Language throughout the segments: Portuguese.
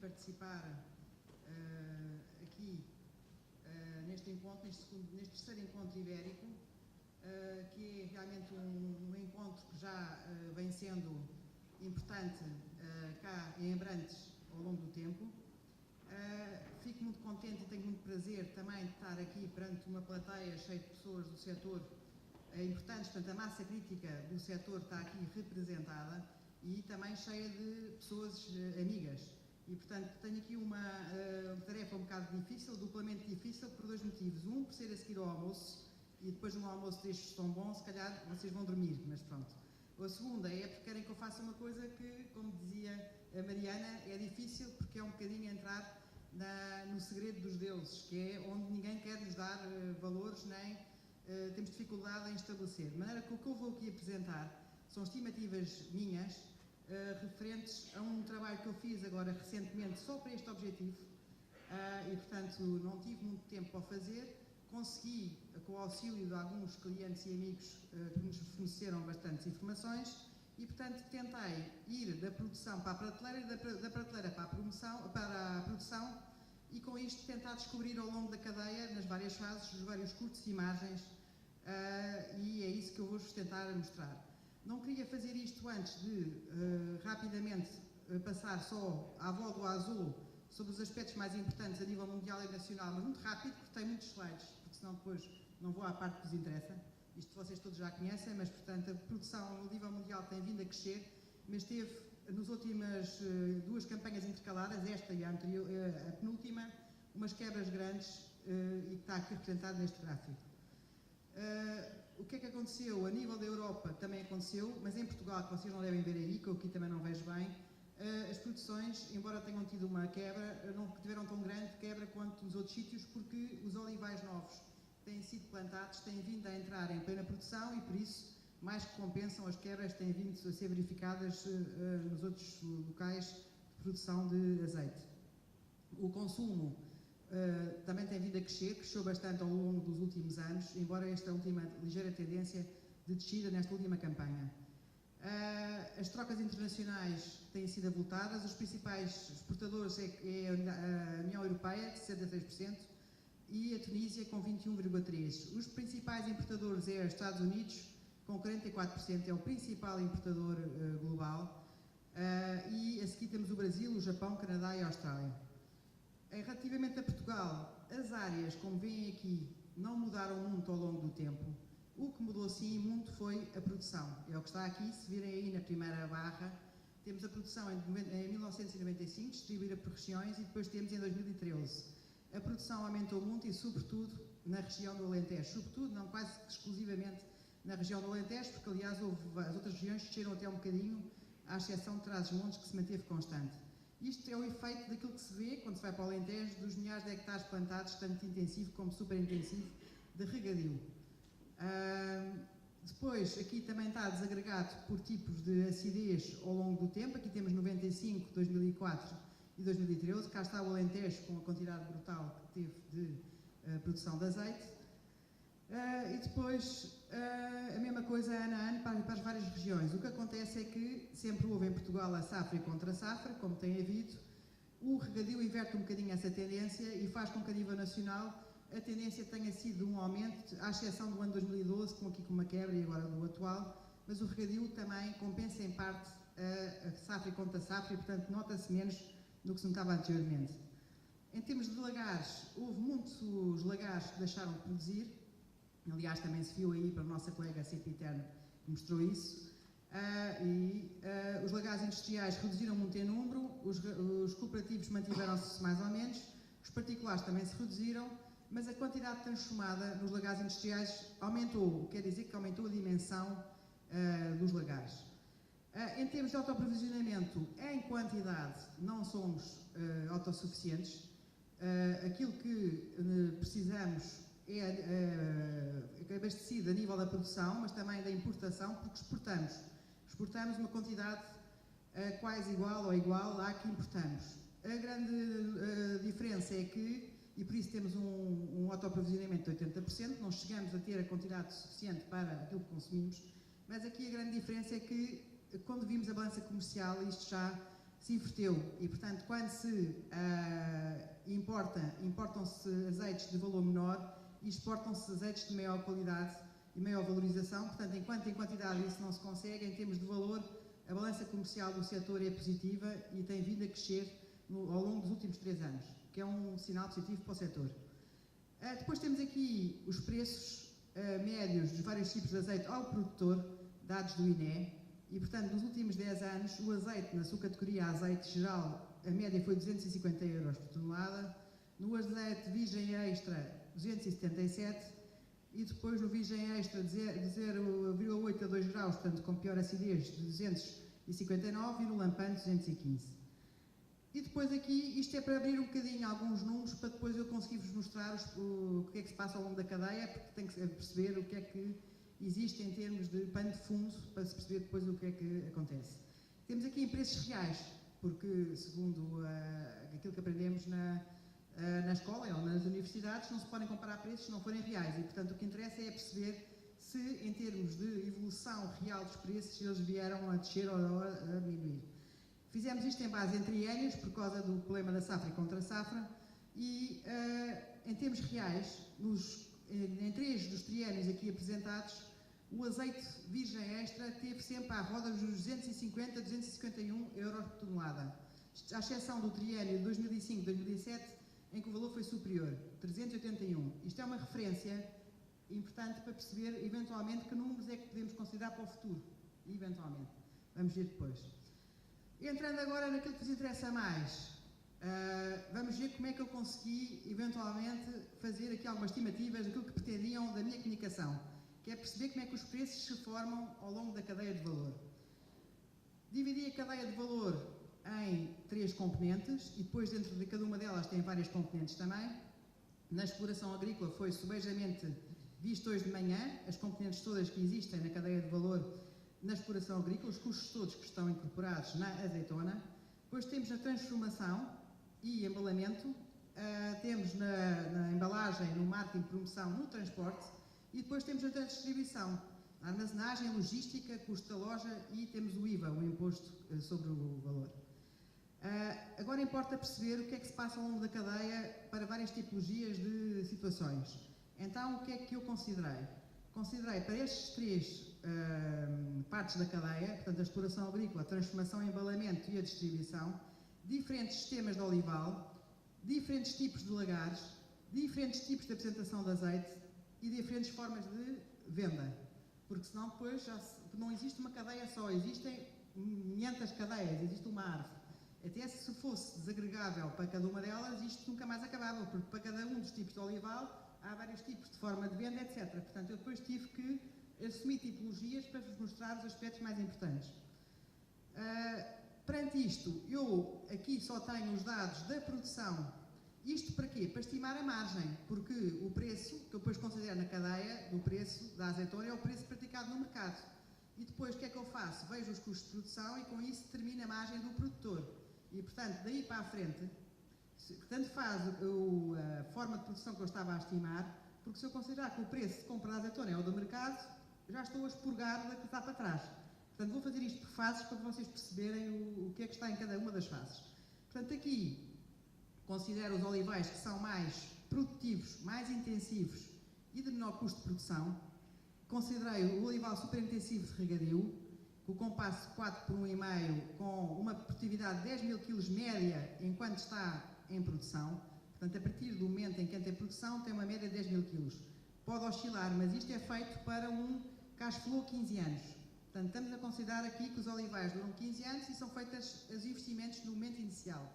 participar aqui neste encontro, neste terceiro encontro ibérico, que é realmente um encontro que já vem sendo importante cá em Abrantes ao longo do tempo. Fico muito contente e tenho muito prazer também de estar aqui perante uma plateia cheia de pessoas do setor importantes, portanto a massa crítica do setor está aqui representada e também cheia de pessoas amigas. E, portanto, tenho aqui uma tarefa um bocado difícil, duplamente difícil, por dois motivos. Um, por ser a seguir ao almoço, e depois de um almoço destes tão bom, se calhar vocês vão dormir, mas pronto. A segunda é porque querem que eu faça uma coisa que, como dizia a Mariana, é difícil porque é um bocadinho entrar no segredo dos deuses, que é onde ninguém quer nos dar valores, nem temos dificuldade em estabelecer. De maneira que o que eu vou aqui apresentar são estimativas minhas, referentes a um trabalho que eu fiz agora recentemente só para este objetivo e, portanto, não tive muito tempo para o fazer. Consegui, com o auxílio de alguns clientes e amigos que nos forneceram bastantes informações e, portanto, tentei ir da produção para a prateleira e da prateleira para a produção e, com isto, tentar descobrir ao longo da cadeia, nas várias fases, os vários curtos e margens e é isso que eu vou-vos tentar mostrar. Não queria fazer isto antes de, rapidamente, passar só à avó do azul sobre os aspectos mais importantes a nível mundial e nacional, mas muito rápido, porque tem muitos slides, porque senão depois não vou à parte que vos interessa. Isto vocês todos já conhecem, mas, portanto, a produção a nível mundial tem vindo a crescer, mas teve, nas últimas duas campanhas intercaladas, esta e a anterior, a penúltima, umas quebras grandes e que está aqui representado neste gráfico. O que é que aconteceu? A nível da Europa também aconteceu, mas em Portugal, que vocês não devem ver aí, que eu aqui também não vejo bem, as produções, embora tenham tido uma quebra, não tiveram tão grande quebra quanto nos outros sítios, porque os olivais novos que têm sido plantados têm vindo a entrar em plena produção e, por isso, mais que compensam as quebras que têm vindo a ser verificadas nos outros locais de produção de azeite. O consumo também tem vindo a crescer, cresceu bastante ao longo dos últimos anos, embora esta última ligeira tendência de descida nesta última campanha. As trocas internacionais têm sido avultadas, os principais exportadores é a União Europeia, de 63%, e a Tunísia, com 21,3%. Os principais importadores é os Estados Unidos, com 44%, é o principal importador global, e a seguir temos o Brasil, o Japão, o Canadá e a Austrália. Relativamente a Portugal, as áreas, como veem aqui, não mudaram muito ao longo do tempo. O que mudou sim muito foi a produção. É o que está aqui, se virem aí na primeira barra, temos a produção em 1995, distribuída por regiões, e depois temos em 2013. A produção aumentou muito e, sobretudo, na região do Alentejo. Sobretudo, não quase exclusivamente na região do Alentejo, porque, aliás, as outras regiões desceram até um bocadinho, à exceção de Trás-os-Montes, que se manteve constante. Isto é o efeito daquilo que se vê, quando se vai para o Alentejo, dos milhares de hectares plantados, tanto intensivo como super intensivo, de regadio. Depois, aqui também está desagregado por tipos de acidez ao longo do tempo. Aqui temos 95, 2004 e 2013. Cá está o Alentejo com a quantidade brutal que teve de produção de azeite. E depois, a mesma coisa ano a ano para as várias regiões. O que acontece é que sempre houve em Portugal a safra e contra-safra, como tem havido. O regadio inverte um bocadinho essa tendência e faz com que a nível nacional a tendência tenha sido um aumento, à exceção do ano 2012, com aqui com uma quebra e agora do atual, mas o regadio também compensa em parte a safra e contra-safra e, portanto, nota-se menos do que se notava anteriormente. Em termos de lagares, houve muitos lagares que deixaram de produzir. Aliás, também se viu aí para a nossa colega Cipiterno, que mostrou isso. Os lagares industriais reduziram muito em número, os cooperativos mantiveram-se mais ou menos, os particulares também se reduziram, mas a quantidade transformada nos lagares industriais aumentou, quer dizer que aumentou a dimensão dos lagares. Em termos de autoaprovisionamento, em quantidade, não somos autossuficientes. Aquilo que precisamos é abastecido a nível da produção, mas também da importação, porque exportamos uma quantidade quase igual ou igual à que importamos. A grande diferença é que, e por isso temos um autoaprovisionamento de 80%, não chegamos a ter a quantidade suficiente para aquilo que consumimos, mas aqui a grande diferença é que, quando vimos a balança comercial, isto já se inverteu e, portanto, quando se importam-se azeites de valor menor e exportam-se azeites de maior qualidade e maior valorização. Portanto, enquanto em quantidade isso não se consegue, em termos de valor, a balança comercial do setor é positiva e tem vindo a crescer ao longo dos últimos 3 anos, que é um sinal positivo para o setor. Depois temos aqui os preços médios dos vários tipos de azeite ao produtor, dados do INE, e, portanto, nos últimos 10 anos, o azeite, na sua categoria azeite geral, a média foi 250 euros por tonelada, no azeite virgem extra, 277, e depois no virgem extra de 0,8 a 2 graus, portanto, com pior acidez, de 259, e no lampante, 215. E depois aqui, isto é para abrir um bocadinho alguns números, para depois eu conseguir-vos mostrar o que é que se passa ao longo da cadeia, porque tem que perceber o que é que existe em termos de pano de fundo, para se perceber depois o que é que acontece. Temos aqui em preços reais, porque segundo aquilo que aprendemos na escola ou nas universidades, não se podem comparar preços se não forem reais, e portanto o que interessa é perceber se em termos de evolução real dos preços, eles vieram a descer ou a diminuir. Fizemos isto em base em triênios, por causa do problema da safra e contra safra, e em termos reais, em 3 dos triênios aqui apresentados, o azeite virgem extra teve sempre à roda dos 250 a 251 euros por tonelada, à exceção do triênio de 2005-2007, em que o valor foi superior, 381. Isto é uma referência importante para perceber, eventualmente, que números é que podemos considerar para o futuro. Eventualmente. Vamos ver depois. Entrando agora naquilo que vos interessa mais, vamos ver como é que eu consegui, eventualmente, fazer aqui algumas estimativas daquilo que pretendiam da minha comunicação, que é perceber como é que os preços se formam ao longo da cadeia de valor. Dividi a cadeia de valor em 3 componentes e depois dentro de cada uma delas tem várias componentes também. Na exploração agrícola foi subejamente visto hoje de manhã, as componentes todas que existem na cadeia de valor na exploração agrícola, os custos todos que estão incorporados na azeitona. Depois temos na transformação e embalamento, temos na embalagem, no marketing, promoção, no transporte, e depois temos a distribuição, a armazenagem, a logística, custo da loja e temos o IVA, o imposto sobre o valor. Agora importa perceber o que é que se passa ao longo da cadeia para várias tipologias de situações. Então, o que é que eu considerei? Considerei para estes 3 partes da cadeia, portanto a exploração agrícola, a transformação, a embalamento e a distribuição, diferentes sistemas de olival, diferentes tipos de lagares, diferentes tipos de apresentação de azeite e diferentes formas de venda, porque senão depois não existe uma cadeia só, existem 500 cadeias, existe uma árvore. Até se fosse desagregável para cada uma delas, isto nunca mais acabava, porque para cada um dos tipos de olival há vários tipos de forma de venda, etc. Portanto, eu depois tive que assumir tipologias para vos mostrar os aspectos mais importantes. Perante isto, eu aqui só tenho os dados da produção. Isto para quê? Para estimar a margem, porque o preço, que eu depois considero na cadeia do preço da azeitona, é o preço praticado no mercado. E depois o que é que eu faço? Vejo os custos de produção e com isso determino a margem do produtor. E portanto, daí para a frente, tanto faz a forma de produção que eu estava a estimar, porque se eu considerar que o preço de compra da azeitona é o do mercado, já estou a expurgar da que está para trás. Portanto, vou fazer isto por fases para vocês perceberem o que é que está em cada uma das fases. Portanto, aqui considero os olivais que são mais produtivos, mais intensivos e de menor custo de produção. Considerei o olival superintensivo de regadio, com o compasso 4 por 1,5, com uma produtividade de 10 mil kg média enquanto está em produção. Portanto, a partir do momento em que entra em produção, tem uma média de 10 mil kg. Pode oscilar, mas isto é feito para um cash flow 15 anos. Portanto, estamos a considerar aqui que os olivais duram 15 anos e são feitos os investimentos no momento inicial.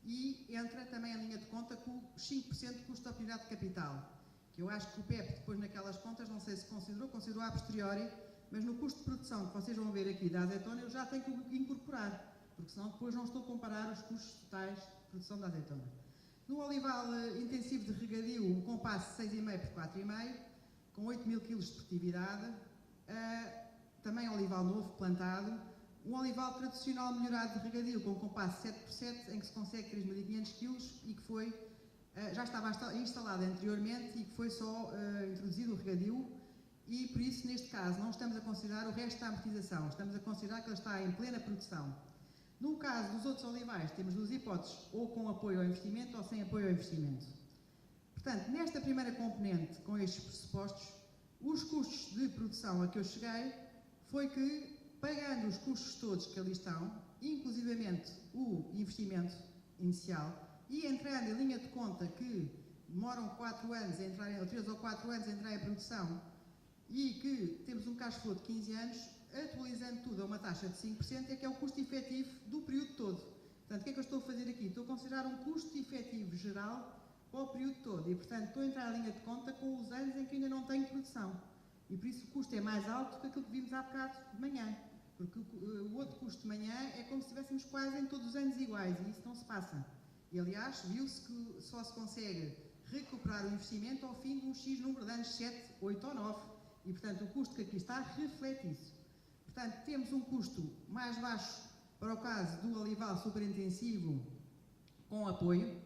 E entra também a linha de conta com os 5% de custo de oportunidade de capital, que eu acho que o PEP, depois naquelas contas, não sei se considerou a posteriori, mas no custo de produção que vocês vão ver aqui da azeitona, eu já tenho que incorporar, porque senão depois não estou a comparar os custos totais de produção da azeitona. No olival intensivo de regadio, um compasso 6,5 por 4,5, com 8 mil kg de produtividade, também olival novo, plantado, um olival tradicional melhorado de regadio, com um compasso 7 por 7, em que se consegue 3.500 kg e que foi, já estava instalado anteriormente e que foi só introduzido o regadio, e por isso, neste caso, não estamos a considerar o resto da amortização, estamos a considerar que ele está em plena produção. No caso dos outros olivais, temos duas hipóteses, ou com apoio ao investimento ou sem apoio ao investimento. Portanto, nesta primeira componente, com estes pressupostos, os custos de produção a que eu cheguei foi que, pagando os custos todos que ali estão, inclusivamente o investimento inicial, e entrando em linha de conta que demoram 4 anos a entrar, ou 3 ou 4 anos a entrar em produção, e que temos um cash flow de 15 anos, atualizando tudo a uma taxa de 5%, é que é o custo efetivo do período todo. Portanto, o que é que eu estou a fazer aqui? Estou a considerar um custo efetivo geral para o período todo e, portanto, estou a entrar em linha de conta com os anos em que ainda não tenho produção. E por isso o custo é mais alto que aquilo que vimos há bocado de manhã. Porque o outro custo de manhã é como se estivéssemos quase em todos os anos iguais e isso não se passa. E, aliás, viu-se que só se consegue recuperar o investimento ao fim de um X número de anos, 7, 8 ou 9. E, portanto, o custo que aqui está reflete isso. Portanto, temos um custo mais baixo para o caso do olival superintensivo com apoio,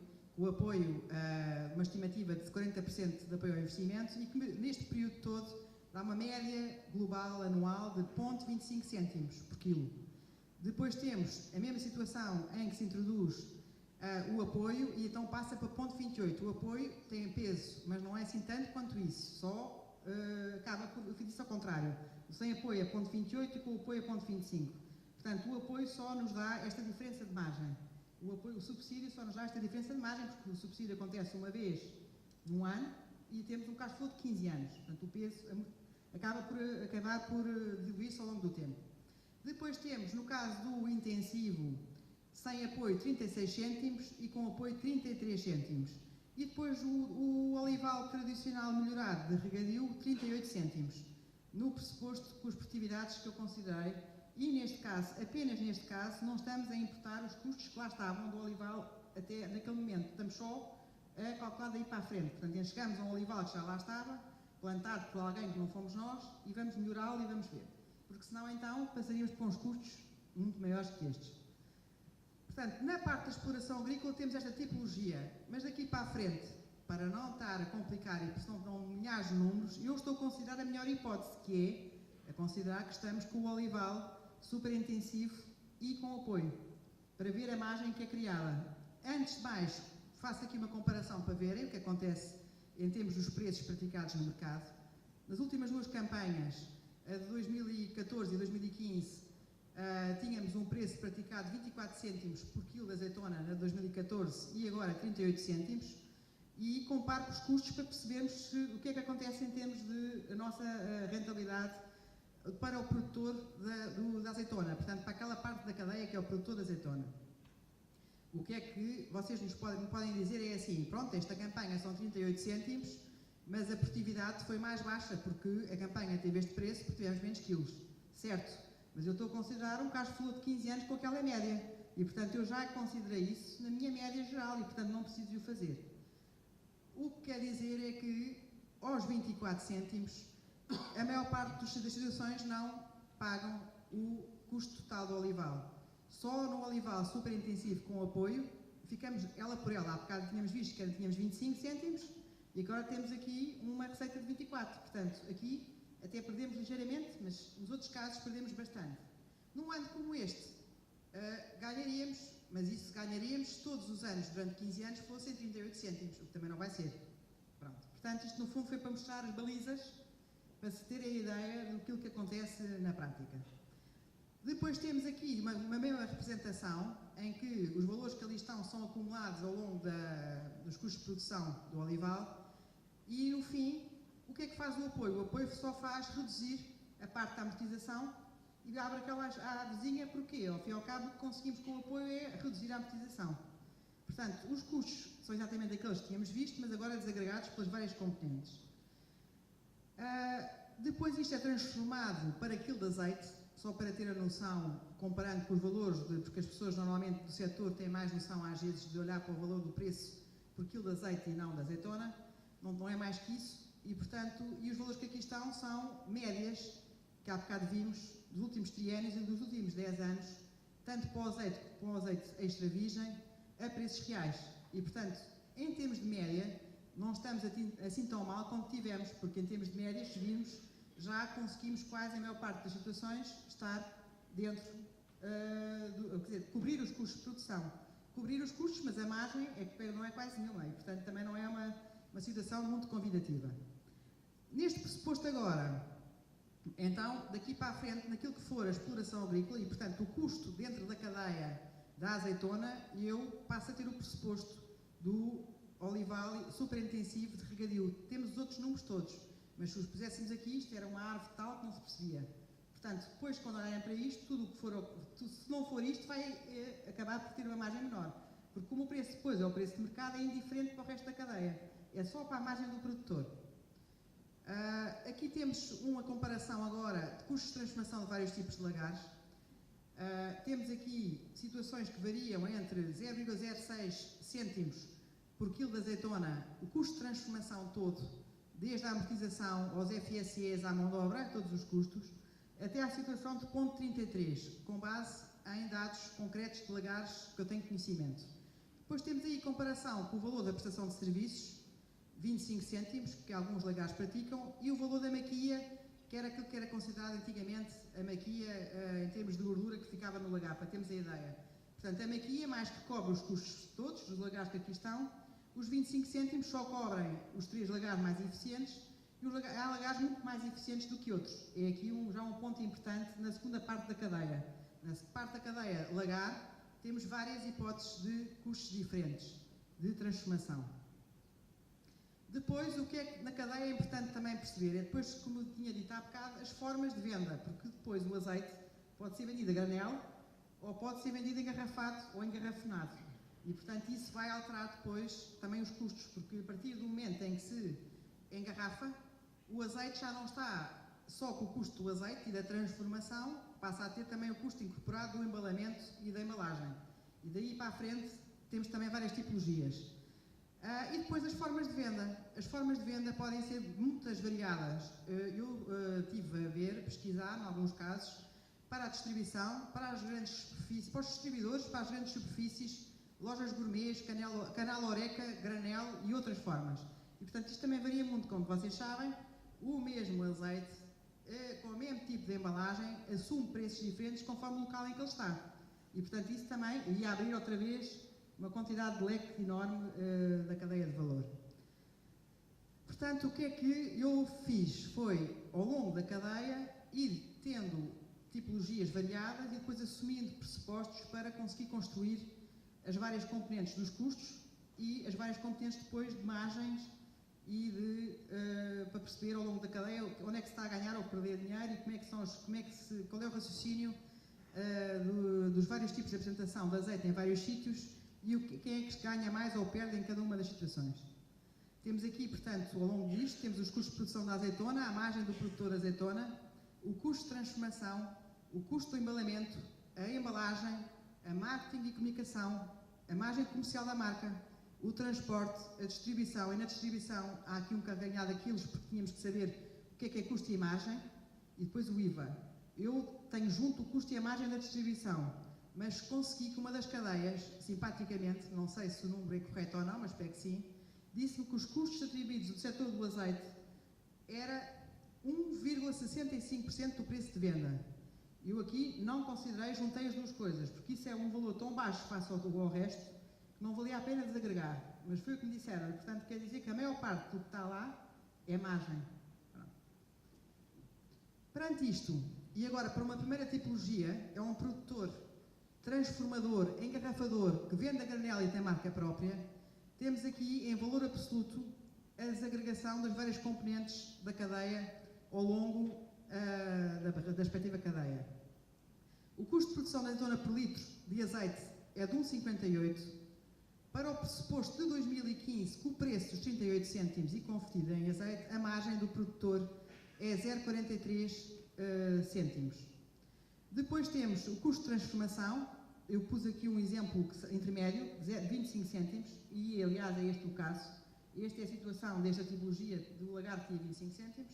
uma estimativa de 40% de apoio ao investimento e que neste período todo dá uma média global anual de 0,25 cêntimos por quilo. Depois temos a mesma situação em que se introduz o apoio e então passa para 0,28. O apoio tem peso, mas não é assim tanto quanto isso, só acaba por isso ao contrário. O sem apoio é 0,28 e com o apoio é 0,25. Portanto, o apoio só nos dá esta diferença de margem. O subsídio só nos dá esta diferença de margem, porque o subsídio acontece uma vez num ano e temos um cash flow de 15 anos. Portanto, o peso acabar por diluir-se ao longo do tempo. Depois temos, no caso do intensivo, sem apoio 36 cêntimos e com apoio 33 cêntimos. E depois o olival tradicional melhorado de regadio, 38 cêntimos. No pressuposto com as produtividades que eu considerei. E neste caso, apenas neste caso, não estamos a imputar os custos que lá estavam do olival até naquele momento. Estamos só a calcular daí para a frente. Portanto, chegamos a um olival que já lá estava, plantado por alguém que não fomos nós, e vamos melhorá-lo e vamos ver. Porque senão, então, passaríamos por uns custos muito maiores que estes. Portanto, na parte da exploração agrícola temos esta tipologia, mas daqui para a frente, para não estar a complicar e senão dão milhares de números, eu estou a considerar a melhor hipótese, que é a considerar que estamos com o olival super intensivo e com apoio, para ver a margem que é criada. Antes de mais, faço aqui uma comparação para verem o que acontece em termos dos preços praticados no mercado. Nas últimas duas campanhas, a de 2014 e 2015, tínhamos um preço praticado de 24 cêntimos por quilo de azeitona na 2014 e agora 38 cêntimos. E comparo com os custos para percebermos o que é que acontece em termos de a nossa rentabilidade para o produtor da azeitona, portanto, para aquela parte da cadeia que é o produtor da azeitona. O que é que vocês nos podem dizer é assim, pronto, esta campanha são 38 cêntimos, mas a produtividade foi mais baixa, porque a campanha teve este preço porque tivemos menos quilos, certo? Mas eu estou a considerar um cash flow de 15 anos com aquela média, e portanto eu já considerei isso na minha média geral, e portanto não preciso de o fazer. O que quer dizer é que, aos 24 cêntimos, a maior parte das situações não pagam o custo total do olival. Só no olival super intensivo com apoio, ficamos ela por ela. Há bocado tínhamos visto que tínhamos 25 cêntimos e agora temos aqui uma receita de 24. Portanto, aqui até perdemos ligeiramente, mas nos outros casos perdemos bastante. Num ano como este, ganharíamos, mas isso ganharíamos todos os anos, durante 15 anos, fossem 38 cêntimos, o que também não vai ser. Pronto. Portanto, isto no fundo foi para mostrar as balizas, para se ter a ideia do que acontece na prática. Depois temos aqui uma mesma representação em que os valores que ali estão são acumulados ao longo dos custos de produção do olival e, no fim, o que é que faz o apoio? O apoio só faz reduzir a parte da amortização e abre aquela vizinha, porque, ao fim e ao cabo, o que conseguimos com o apoio é reduzir a amortização. Portanto, os custos são exatamente aqueles que tínhamos visto, mas agora desagregados pelas várias componentes. Depois isto é transformado para quilo de azeite, só para ter a noção, comparando com os valores, porque as pessoas normalmente do setor têm mais noção às vezes de olhar para o valor do preço por quilo de azeite e não da azeitona, não é mais que isso, e portanto, os valores que aqui estão são médias, que há bocado vimos, dos últimos triênios e dos últimos 10 anos, tanto para o azeite como para o azeite extra virgem, a preços reais. E portanto, em termos de média, não estamos assim tão mal como tivemos, porque em termos de média, se virmos, já conseguimos quase, em maior parte das situações, estar dentro quer dizer, cobrir os custos de produção. Cobrir os custos, mas a margem não é quase nenhuma e, portanto, também não é uma situação muito convidativa. Neste pressuposto agora, então, daqui para a frente, naquilo que for a exploração agrícola e, portanto, o custo dentro da cadeia da azeitona, eu passo a ter o pressuposto do olival superintensivo de regadio. Temos os outros números todos, mas se os puséssemos aqui, isto era uma árvore tal que não se percebia. Portanto, depois, quando olharem para isto, tudo o que for, se não for isto, vai acabar por ter uma margem menor. Porque como o preço depois é o preço de mercado, é indiferente para o resto da cadeia. É só para a margem do produtor. Aqui temos uma comparação agora de custos de transformação de vários tipos de lagares. Temos aqui situações que variam entre 0,06 cêntimos por quilo de azeitona, o custo de transformação todo, desde a amortização aos FSEs à mão de obra, todos os custos, até à situação de 0,33, com base em dados concretos de lagares que eu tenho conhecimento. Depois temos aí comparação com o valor da prestação de serviços, 25 cêntimos, que alguns lagares praticam, e o valor da maquia, que era aquilo que era considerado antigamente a maquia em termos de gordura que ficava no lagar, para termos a ideia. Portanto, a maquia, mais que cobre os custos todos, dos lagares que aqui estão, os 25 cêntimos só cobrem os 3 lagares mais eficientes, e há lagares muito mais eficientes do que outros. É aqui já um ponto importante na segunda parte da cadeia. Na parte da cadeia lagar, temos várias hipóteses de custos diferentes de transformação. Depois, o que é que na cadeia é importante também perceber? É depois, como eu tinha dito há bocado, as formas de venda, porque depois o azeite pode ser vendido a granel ou pode ser vendido engarrafado ou engarrafonado. E, portanto, isso vai alterar depois também os custos, porque a partir do momento em que se engarrafa, o azeite já não está só com o custo do azeite e da transformação, passa a ter também o custo incorporado do embalamento e da embalagem. E daí para a frente temos também várias tipologias. E depois as formas de venda. As formas de venda podem ser muitas variadas. Eu tive a ver, pesquisar, em alguns casos, para a distribuição, para as grandes superfícies, para os distribuidores, para as grandes superfícies, lojas gourmets, canal Oreca, granel e outras formas. E, portanto, isto também varia muito, como vocês sabem. O mesmo azeite, com o mesmo tipo de embalagem, assume preços diferentes conforme o local em que ele está. E, portanto, isso também ia abrir outra vez uma quantidade de leque enorme da cadeia de valor. Portanto, o que é que eu fiz? Foi, ao longo da cadeia, ir tendo tipologias variadas e depois assumindo pressupostos para conseguir construir as várias componentes dos custos e as várias componentes depois de margens e para perceber ao longo da cadeia onde é que se está a ganhar ou perder dinheiro e qual é o raciocínio dos vários tipos de apresentação de azeite em vários sítios e quem é que ganha mais ou perde em cada uma das situações. Temos aqui, portanto, ao longo disto, temos os custos de produção da azeitona, a margem do produtor de azeitona, o custo de transformação, o custo do embalamento, a embalagem, a marketing e comunicação, a margem comercial da marca, o transporte, a distribuição, e na distribuição há aqui um carregamento de quilos, porque tínhamos que saber o que é custo e margem, e depois o IVA. Eu tenho junto o custo e a margem da distribuição, mas consegui que uma das cadeias, simpaticamente, não sei se o número é correto ou não, mas espero que sim, disse-me que os custos atribuídos do setor do azeite era 1,65% do preço de venda. Eu aqui não considerei, juntei as duas coisas, porque isso é um valor tão baixo face ao resto, que não valia a pena desagregar. Mas foi o que me disseram, e portanto quer dizer que a maior parte do que está lá é margem. Perante isto, e agora para uma primeira tipologia, é um produtor transformador, engarrafador, que vende a granel e tem marca própria, temos aqui em valor absoluto a desagregação das várias componentes da cadeia ao longo da respectiva cadeia. O custo de produção da azeitona por litro de azeite é de 1,58. Para o pressuposto de 2015, com o preço dos 38 cêntimos e convertido em azeite, a margem do produtor é 0,43 cêntimos. Depois temos o custo de transformação. Eu pus aqui um exemplo intermédio, 25 cêntimos, e aliás é este o caso. Esta é a situação desta tipologia do lagar que tinha 25 cêntimos.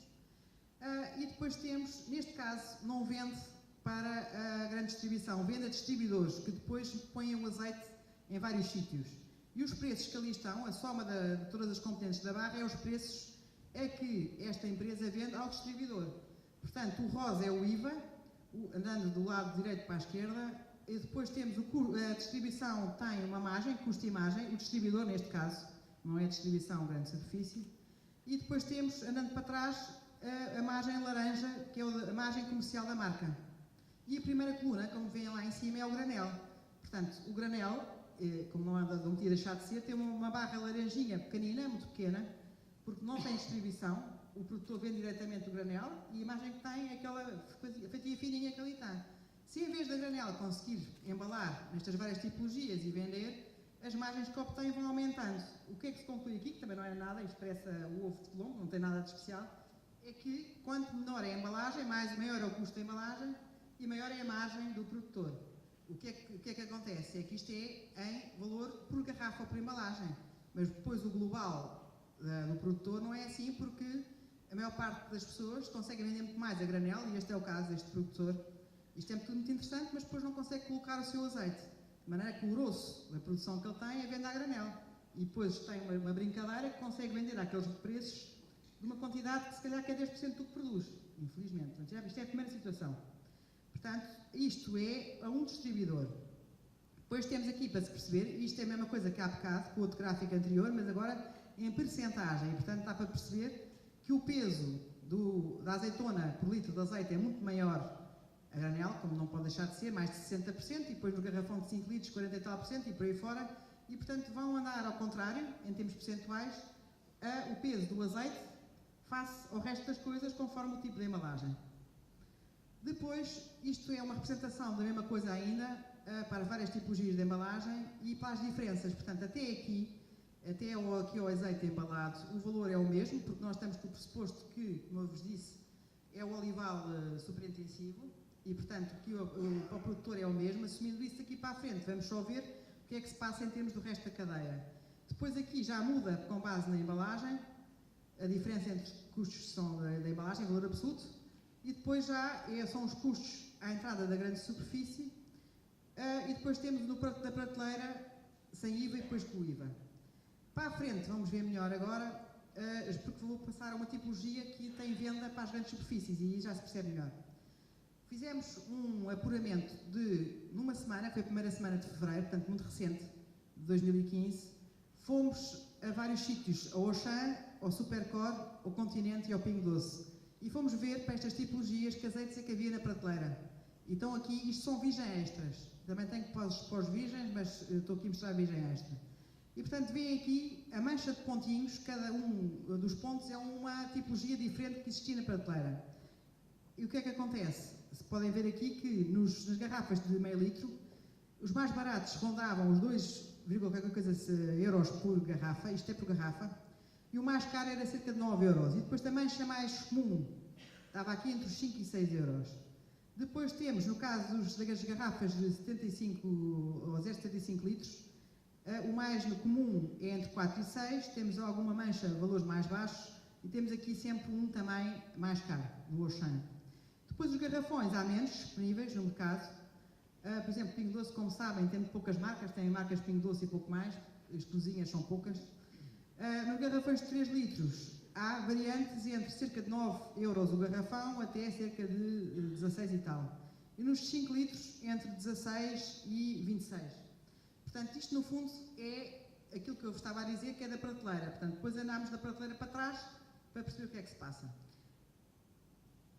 E depois temos, neste caso, não vende para a grande distribuição, vende a distribuidores que depois põem o azeite em vários sítios. E os preços que ali estão, a soma de todas as componentes da barra, é os preços a que esta empresa vende ao distribuidor. Portanto, o rosa é o IVA, andando do lado direito para a esquerda, e depois temos a distribuição tem uma margem, custo e margem, o distribuidor neste caso, não é a distribuição grande superfície, e depois temos, andando para trás, a margem laranja, que é a margem comercial da marca. E a primeira coluna, como veem lá em cima, é o granel. Portanto, o granel, como não podia deixar de ser, tem uma barra laranjinha pequenina, muito pequena, porque não tem distribuição, o produtor vende diretamente o granel e a imagem que tem é aquela fatia fininha que ali está. Se em vez da granel conseguir embalar nestas várias tipologias e vender, as margens que obtém vão aumentando. O que é que se conclui aqui, que também não é nada, isto parece o ovo de Colombo, não tem nada de especial, é que quanto menor é a embalagem, maior é o custo da embalagem e maior é a margem do produtor. O que é que acontece? É que isto é em valor por garrafa ou por embalagem, mas depois o global do produtor não é assim, porque a maior parte das pessoas consegue vender muito mais a granel, e este é o caso deste produtor. Isto é tudo muito interessante, mas depois não consegue colocar o seu azeite. De maneira que o grosso da produção que ele tem é venda a granel. E depois tem uma brincadeira que consegue vender àqueles preços de uma quantidade que se calhar que é 10% do que produz, infelizmente. Portanto, isto é a primeira situação. Portanto, isto é a um distribuidor. Depois temos aqui, para se perceber, isto é a mesma coisa que há bocado, com o outro gráfico anterior, mas agora em percentagem. E, portanto, dá para perceber que o peso da azeitona por litro de azeite é muito maior a granel, como não pode deixar de ser, mais de 60%, e depois no garrafão de 5 litros, 40 e tal por cento, e por aí fora. E, portanto, vão andar ao contrário, em termos percentuais, o peso do azeite face ao resto das coisas, conforme o tipo de embalagem. Depois, isto é uma representação da mesma coisa ainda, para várias tipologias de embalagem e para as diferenças. Portanto, até aqui o azeite embalado, o valor é o mesmo, porque nós estamos com o pressuposto que, como eu vos disse, é o olival superintensivo e, portanto, que para o produtor é o mesmo. Assumindo isso daqui para a frente, vamos só ver o que é que se passa em termos do resto da cadeia. Depois aqui já muda com base na embalagem, a diferença entre os custos da embalagem, valor absoluto, e depois já são os custos à entrada da grande superfície, e depois temos da prateleira sem IVA e depois com o IVA. Para a frente, vamos ver melhor agora, porque vou passar a uma tipologia que tem venda para as grandes superfícies e aí já se percebe melhor. Fizemos um apuramento numa semana, foi a primeira semana de fevereiro, portanto muito recente, de 2015, fomos a vários sítios, ao Auchan, ao Supercor, ao Continente e ao Pingo Doce, e fomos ver para estas tipologias que azeites é que havia na prateleira. Então aqui, isto são virgem extras, também tenho para os virgens, mas estou aqui a mostrar a virgem extra. E portanto veem aqui a mancha de pontinhos, cada um dos pontos é uma tipologia diferente que existia na prateleira. E o que é que acontece? Se podem ver aqui que nas garrafas de meio litro, os mais baratos rondavam os 2, qualquer coisa euros por garrafa, isto é por garrafa, e o mais caro era cerca de 9 euros. E depois a mancha mais comum estava aqui entre os 5 e 6 euros. Depois temos, no caso das garrafas de 75 ou 0,75 litros, o mais comum é entre 4 e 6, temos alguma mancha de valores mais baixos e temos aqui sempre um também mais caro, no Auchan. Depois os garrafões há menos disponíveis no mercado. Por exemplo, Pingo Doce, como sabem, tem poucas marcas, tem marcas Pingo Doce e pouco mais, as cozinhas são poucas. Nos garrafões de 3 litros há variantes entre cerca de 9 euros o garrafão até cerca de 16 e tal. E nos 5 litros entre 16 e 26. Portanto, isto no fundo é aquilo que eu vos estava a dizer, que é da prateleira. Portanto, depois andámos da prateleira para trás para perceber o que é que se passa.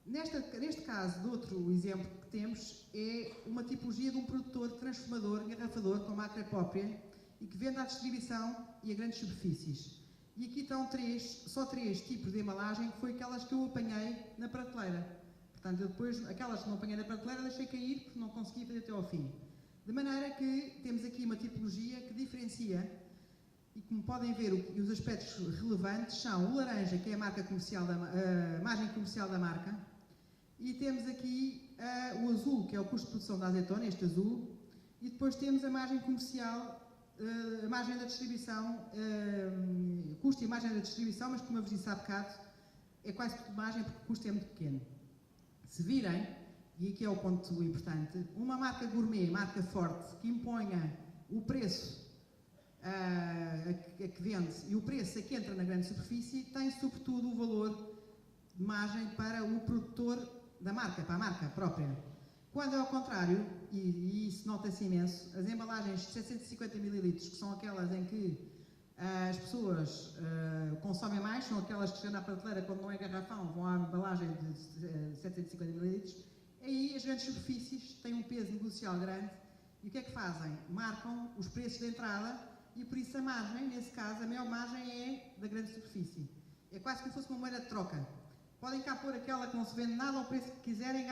Neste caso, de outro exemplo que temos, é uma tipologia de um produtor transformador, engarrafador, com máquina própria e que vende à distribuição e a grandes superfícies. E aqui estão só três tipos de embalagem, que foi aquelas que eu apanhei na prateleira. Portanto, eu depois, aquelas que não apanhei na prateleira, deixei cair porque não consegui fazer até ao fim. De maneira que temos aqui uma tipologia que diferencia, e como podem ver, os aspectos relevantes são o laranja, que é a margem comercial da marca, e temos aqui o azul, que é o custo de produção da azeitona, este azul, e depois temos a margem comercial, a margem da distribuição, custo e margem da distribuição, mas como eu vos disse há bocado, é quase tudo margem porque o custo é muito pequeno. Se virem, e aqui é o ponto importante, uma marca gourmet, marca forte, que imponha o preço a que vende e o preço a que entra na grande superfície, tem sobretudo o valor de margem para o produtor da marca, para a marca própria. Quando é ao contrário, e isso nota-se imenso, as embalagens de 750 ml, que são aquelas em que as pessoas consomem mais, são aquelas que chegam à prateleira quando não é garrafão, vão à embalagem de 750 ml, aí as grandes superfícies têm um peso negocial grande e o que é que fazem? Marcam os preços de entrada e por isso a margem, nesse caso, a maior margem é da grande superfície. É quase como se fosse uma moeda de troca. Podem cá pôr aquela que não se vende nada ao preço que quiserem,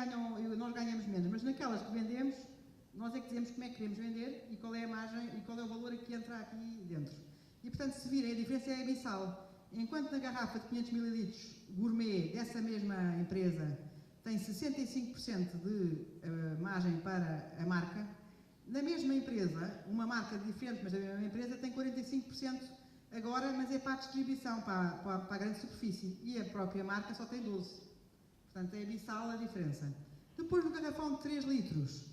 nós ganhamos menos, mas naquelas que vendemos, nós é que dizemos como é que queremos vender e qual é a margem e qual é o valor que entra aqui dentro. E portanto, se virem, a diferença é abissal. Enquanto na garrafa de 500 ml gourmet dessa mesma empresa tem 65% de margem para a marca, na mesma empresa, uma marca diferente, mas da mesma empresa, tem 45% agora, mas é para a distribuição, para a grande superfície. E a própria marca só tem 12%. Portanto, é abissal a diferença. Depois, no garrafão de 3 litros,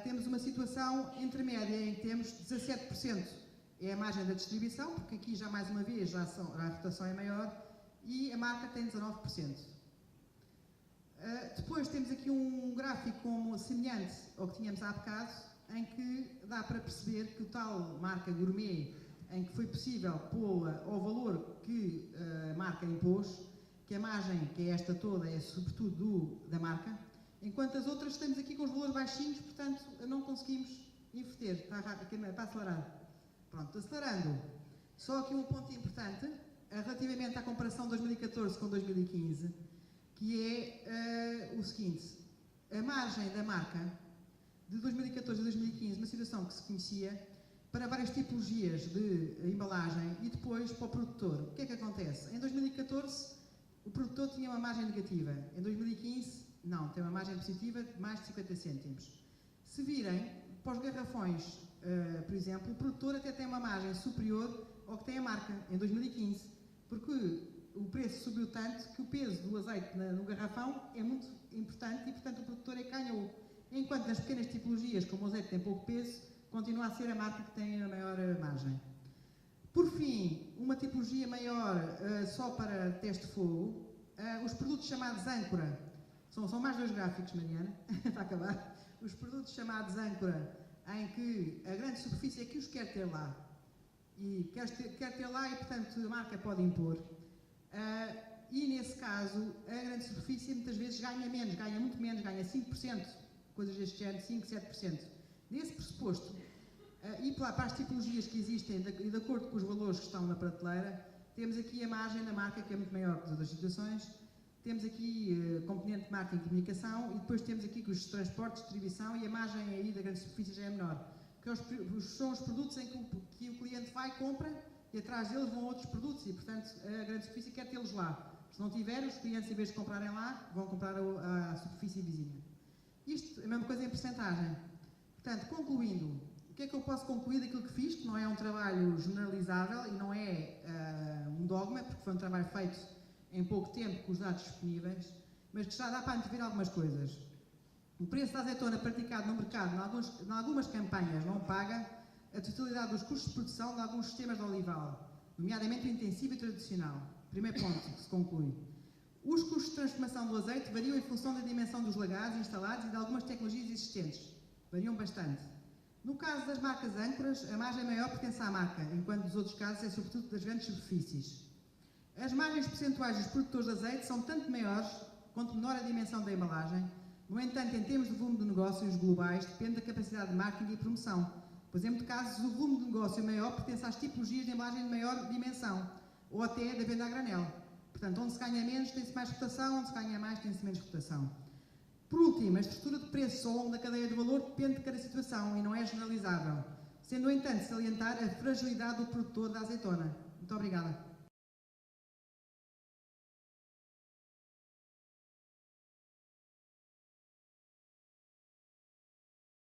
temos uma situação intermédia em que temos 17% é a margem da distribuição, porque aqui já mais uma vez a rotação é maior, e a marca tem 19%. Depois temos aqui um gráfico como semelhante ao que tínhamos há bocado, em que dá para perceber que o tal marca gourmet, em que foi possível pô-la ao valor que a marca impôs, que a margem, que é esta toda, é sobretudo da marca, enquanto as outras estamos aqui com os valores baixinhos, portanto não conseguimos inverter, está acelerado. Pronto, acelerando. Só aqui um ponto importante, relativamente à comparação de 2014 com 2015, que é o seguinte, a margem da marca de 2014 a 2015, uma situação que se conhecia para várias tipologias de embalagem e depois para o produtor. O que é que acontece? Em 2014, o produtor tinha uma margem negativa. Em 2015, não, tem uma margem positiva de mais de 50 cêntimos. Se virem, para os garrafões, por exemplo, o produtor até tem uma margem superior ao que tem a marca em 2015, porque o preço subiu tanto que o peso do azeite no garrafão é muito importante e, portanto, o produtor é que ganhou. Enquanto nas pequenas tipologias, como o azeite tem pouco peso, continua a ser a marca que tem a maior margem. Por fim, uma tipologia maior só para teste de fogo, os produtos chamados âncora, são mais 2 gráficos, Mariana, para acabar, os produtos chamados âncora, em que a grande superfície é que os quer ter lá, e quer ter lá e, portanto, a marca pode impor. E, nesse caso, a grande superfície muitas vezes ganha menos, ganha muito menos, ganha 5%, coisas deste género, 5, 7%. Nesse pressuposto, e para as tipologias que existem, e de acordo com os valores que estão na prateleira, temos aqui a margem da marca, que é muito maior que as outras situações, temos aqui componente de marketing e comunicação, e depois temos aqui os transportes, distribuição, e a margem aí da grande superfície já é menor. Que são os produtos em que o cliente vai, compra, e atrás deles vão outros produtos, e portanto a grande superfície quer tê-los lá. Se não tiver, os clientes, em vez de comprarem lá, vão comprar a superfície vizinha. Isto é a mesma coisa em percentagem. Portanto, concluindo, o que é que eu posso concluir daquilo que fiz, que não é um trabalho generalizável e não é um dogma, porque foi um trabalho feito em pouco tempo com os dados disponíveis, mas que já dá para antever algumas coisas. O preço da azeitona praticado no mercado, em algumas campanhas, não paga a totalidade dos custos de produção de alguns sistemas de olival, nomeadamente o intensivo e tradicional. Primeiro ponto que se conclui. Os custos de transformação do azeite variam em função da dimensão dos lagares instalados e de algumas tecnologias existentes. Variam bastante. No caso das marcas âncoras, a margem maior pertence à marca, enquanto nos outros casos é sobretudo das grandes superfícies. As margens percentuais dos produtores de azeite são tanto maiores quanto menor a dimensão da embalagem. No entanto, em termos de volume de negócios globais, depende da capacidade de marketing e promoção, pois em muitos casos o volume de negócio maior pertence às tipologias de embalagem de maior dimensão, ou até da venda a granel. Portanto, onde se ganha menos tem-se mais rotação, onde se ganha mais tem-se menos rotação. Por último, a estrutura de preços ao longo da cadeia de valor depende de cada situação e não é generalizável, sendo, no entanto, salientar a fragilidade do produtor da azeitona. Muito obrigada.